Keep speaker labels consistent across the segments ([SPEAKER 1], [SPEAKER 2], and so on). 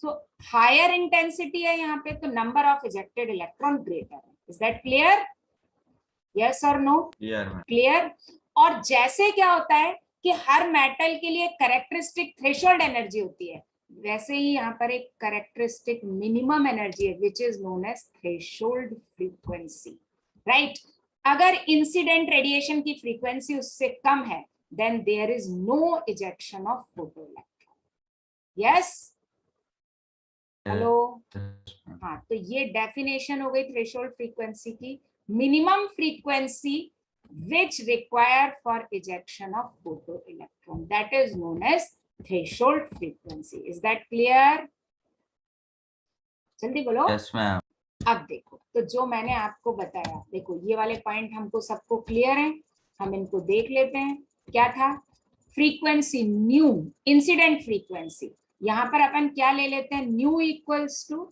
[SPEAKER 1] So higher intensity है यहाँ पे, तो number of ejected electron greater है. Is that clear? यस और नो? क्लियर. और जैसे क्या होता है कि हर मेटल के लिए कैरेक्टरिस्टिक थ्रेशोल्ड एनर्जी होती है, वैसे ही यहाँ पर एक कैरेक्टरिस्टिक मिनिमम एनर्जी है which is known as threshold frequency. Right. अगर इंसिडेंट रेडिएशन की फ्रीक्वेंसी उससे कम है, then there is no ejection of photoelectron. Yes? Hello? हाँ, तो ये डेफिनेशन हो गई थ्रेशोल्ड फ्रीक्वेंसी की. Minimum frequency which require for ejection of photoelectron, that is known as threshold frequency. Is that clear? जल्दी बोलो.
[SPEAKER 2] Yes, ma'am.
[SPEAKER 1] अब देखो, तो जो मैंने आपको बताया, देखो ये वाले पॉइंट हमको सबको क्लियर है, हम इनको देख लेते हैं. क्या था? Frequency nu, incident frequency. यहाँ पर अपन क्या ले लेते हैं? Nu equals to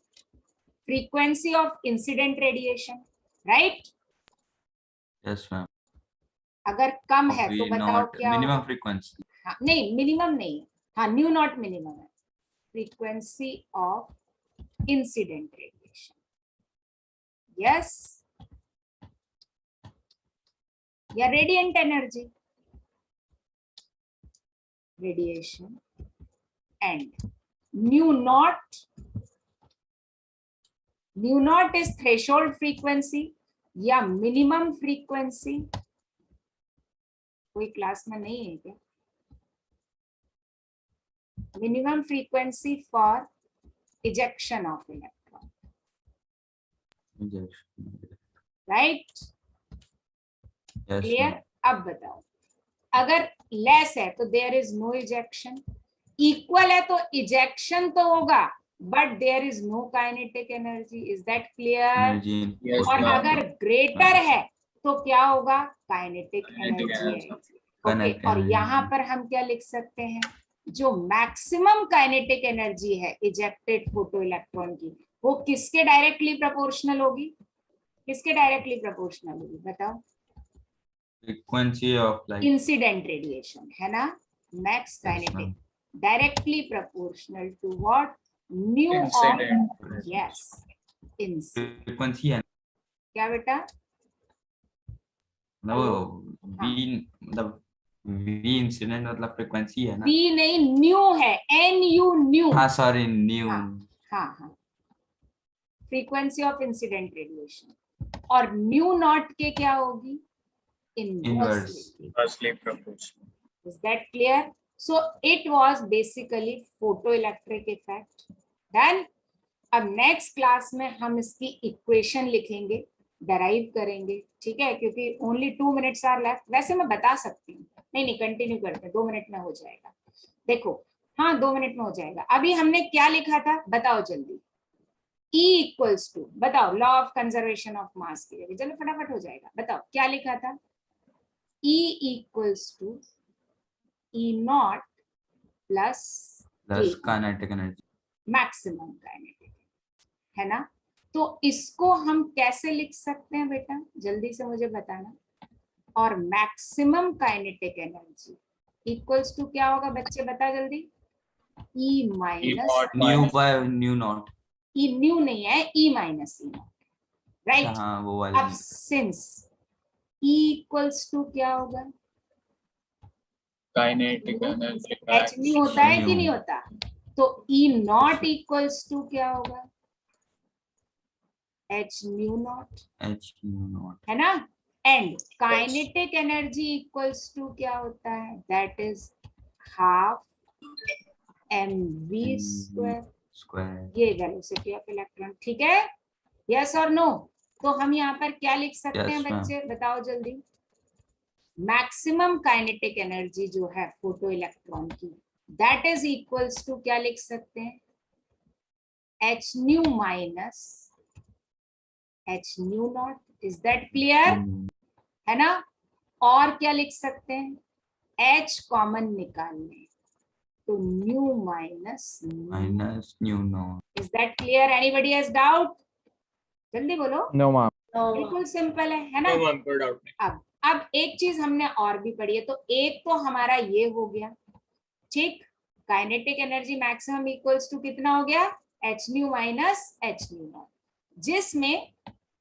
[SPEAKER 1] frequency of incident radiation. Right?
[SPEAKER 2] Yes, ma'am.
[SPEAKER 1] अगर कम है तो बताओ क्या?
[SPEAKER 2] Minimum frequency.
[SPEAKER 1] हाँ, नहीं मिनिमम नहीं. हाँ, न्यू नॉट मिनिमम है. Frequency of incident radiation. Yes? या radiant energy, radiation. And nu naught is threshold frequency या मिनिमम फ्रीक्वेंसी. कोई क्लास में नहीं है क्या? Minimum frequency for ejection of electron. Right? Clear? अब बताओ, अगर लेस है तो there is no ejection, equal है तो इजेक्शन तो होगा but there is no kinetic energy. Is that clear? और अगर ग्रेटर है तो क्या होगा? काइनेटिक एनर्जी है. ओके. और यहाँ पर हम क्या लिख सकते हैं? जो मैक्सिमम काइनेटिक एनर्जी है इजेक्टेड फोटो इलेक्ट्रॉन की, वो किसके डायरेक्टली प्रोपोर्शनल होगी? किसके डायरेक्टली प्रोपोर्शनल होगी बताओ?
[SPEAKER 2] Frequency of light,
[SPEAKER 1] incident radiation है ना. Max kinetic directly proportional to what? Nu of. Yes,
[SPEAKER 2] frequency है
[SPEAKER 1] क्या बेटा?
[SPEAKER 2] मतलब वी इंसिडेंट मतलब फ्रीक्वेंसी है ना.
[SPEAKER 1] वी नहीं, न्यू है. NU new.
[SPEAKER 2] हाँ सॉरी, न्यू.
[SPEAKER 1] हाँ. Frequency of incident radiation. और न्यू नॉट के क्या होगी?
[SPEAKER 2] Inversely
[SPEAKER 1] proportional. Is that clear? So it was basically photoelectric effect. Done. अब नेक्स्ट क्लास में हम इसकी इक्वेशन लिखेंगे, डराइव करेंगे. ठीक है? क्योंकि ओनली 2 मिनट्स आर लेफ्ट. वैसे मैं बता सकती हूँ. नहीं, कंटिन्यू करते हैं, 2 मिनट में हो जाएगा. देखो, हाँ 2 मिनट में हो जाएगा. अभी हमने क्या लिखा था बताओ जल्दी? E इक्वल्स टू, बताओ, law of conservation of mass के लिए. चलो फटाफट हो जाएगा. बताओ क्या लिखा था? E equals to E not plus
[SPEAKER 2] kinetic energy,
[SPEAKER 1] maximum kinetic, है ना. तो इसको हम कैसे लिख सकते हैं बेटा? जल्दी से मुझे बताना. और maximum kinetic energy equals to क्या होगा बच्चे? बता जल्दी. E minus
[SPEAKER 2] nu by nu not.
[SPEAKER 1] E nu नहीं है, E minus E not. Right?
[SPEAKER 2] हाँ, वो वाला.
[SPEAKER 1] अब सिंस E इक्वल्स टू क्या होगा?
[SPEAKER 3] Kinetic energy.
[SPEAKER 1] H न्यू होता है कि नहीं होता? तो E नॉट इक्वल्स टू क्या होगा? H nu not. है ना. And kinetic energy equals to क्या होता है? That is half mv square. ये वेलोसिटी ऑफ इलेक्ट्रॉन. ठीक है? यस और नो? तो हम यहाँ पर क्या लिख सकते हैं बच्चे? बताओ जल्दी. मैक्सिमम काइनेटिक एनर्जी जो है फोटो इलेक्ट्रॉन की, दैट इज इक्वल्स टू क्या लिख सकते हैं? H new minus H nu naught. Is that clear? है ना. और क्या लिख सकते हैं? H कॉमन निकालने, तो new minus
[SPEAKER 2] new naught.
[SPEAKER 1] Is that clear? Anybody has doubt? जल्दी बोलो.
[SPEAKER 4] No ma'am.
[SPEAKER 1] बिल्कुल सिंपल है ना. अब एक चीज हमने और भी पढ़ी है. तो एक तो हमारा ये हो गया. ठीक, kinetic energy maximum equals to कितना हो गया, h nu minus h nu not, जिसमें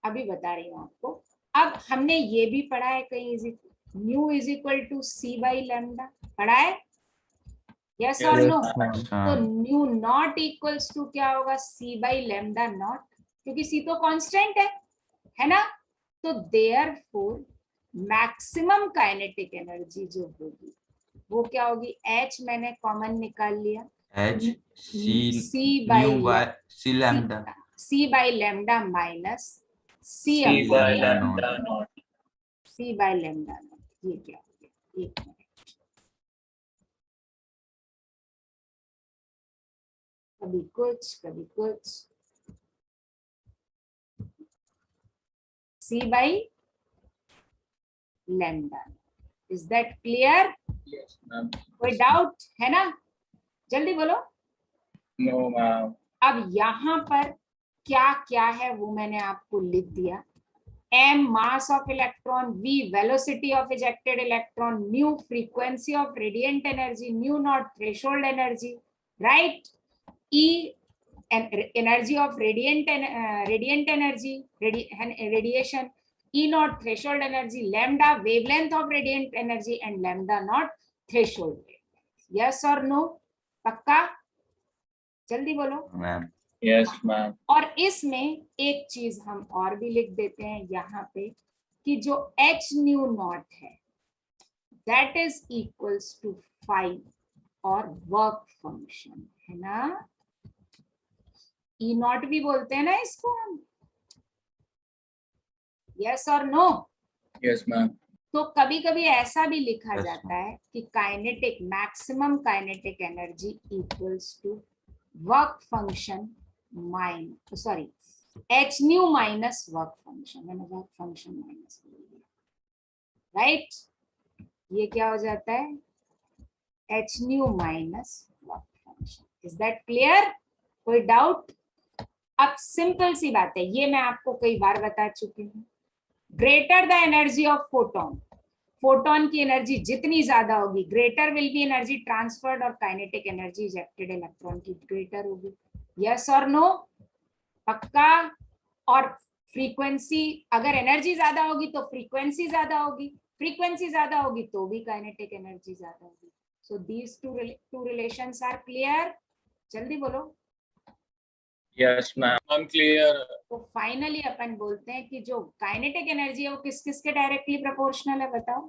[SPEAKER 1] अभी बता रही हूँ आपको। अब हमने ये भी पढ़ा है कहीं, nu is equal to c by lambda, पढ़ा है, यस और नो? तो न्यू नॉट इक्वल्स टू क्या होगा, सी बाई लैम्डा नॉट, क्योंकि सी तो कांस्टेंट है ना। तो देयरफॉर मैक्सिमम काइनेटिक एनर्जी जो होगी वो क्या होगी, एच मैंने कॉमन निकाल लिया,
[SPEAKER 2] H
[SPEAKER 1] C by lambda minus C by lambda naught, C by lambda naught. ये क्या हो गया, एक मिनट, कभी कुछ, C by lambda. Is that clear?
[SPEAKER 3] Yes, ma'am.
[SPEAKER 1] कोई डाउट है ना, जल्दी बोलो।
[SPEAKER 3] No, ma'am.
[SPEAKER 1] अब यहाँ पर क्या क्या है वो मैंने आपको लिख दिया, m mass of electron, v velocity of ejected electron, mu frequency of radiant energy, mu naught threshold energy, right? E energy of radiant energy, radiation, E naught threshold energy, lambda wavelength of radiant energy and lambda naught threshold. Yes or no? पक्का? जल्दी बोलो।
[SPEAKER 3] Yes, ma'am.
[SPEAKER 1] और इसमें एक चीज हम और भी लिख देते हैं यहाँ पे कि जो एच न्यू नॉट है दैट इज इक्वल्स टू 5 और वर्क फंक्शन है ना, ई नॉट भी बोलते हैं ना इसको हम, यस और नो?
[SPEAKER 3] Yes, ma'am.
[SPEAKER 1] तो कभी कभी ऐसा भी लिखा जाता है कि kinetic maximum kinetic energy equals to work function minus, sorry, H nu minus work function, मैंने वर्क फंक्शन माइनस बोल दिया, राइट? ये क्या हो जाता है, H nu minus work function. Is that clear? कोई डाउट? अब सिंपल सी बात है, ये मैं आपको कई बार बता चुकी हूँ, greater the energy of photon, photon की एनर्जी जितनी ज्यादा होगी greater will be energy transferred और काइनेटिक एनर्जी इजेक्टेड इलेक्ट्रॉन की ग्रेटर होगी, यस और नो? पक्का? और फ्रीक्वेंसी, अगर एनर्जी ज्यादा होगी तो फ्रीक्वेंसी ज्यादा होगी, फ्रीक्वेंसी ज्यादा होगी तो भी काइनेटिक एनर्जी ज्यादा होगी। So these two relations are clear? जल्दी बोलो।
[SPEAKER 3] Yes, ma'am. I'm clear.
[SPEAKER 1] तो फाइनली अपन बोलते हैं कि जो काइनेटिक एनर्जी है वो किस किस के डायरेक्टली प्रोपोर्शनल है, बताओ?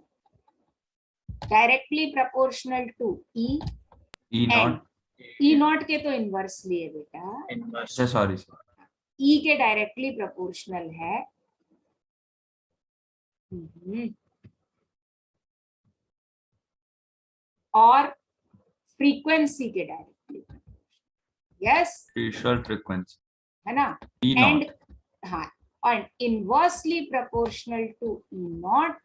[SPEAKER 1] Directly proportional to E naught, E naught के तो इनवर्सली है बेटा,
[SPEAKER 2] सॉरी,
[SPEAKER 1] ई के डायरेक्टली प्रोपोर्शनल है और फ्रीक्वेंसी के डायरेक्टली, यस,
[SPEAKER 2] थ्रेशोल्ड फ्रीक्वेंसी
[SPEAKER 1] है ना, एंड हाँ, और inversely proportional to E naught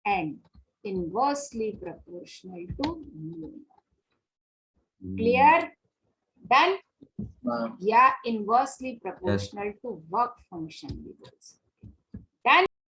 [SPEAKER 1] and inversely proportional to mu naught. Clear? Done? या inversely proportional to work function भी बोल सकते।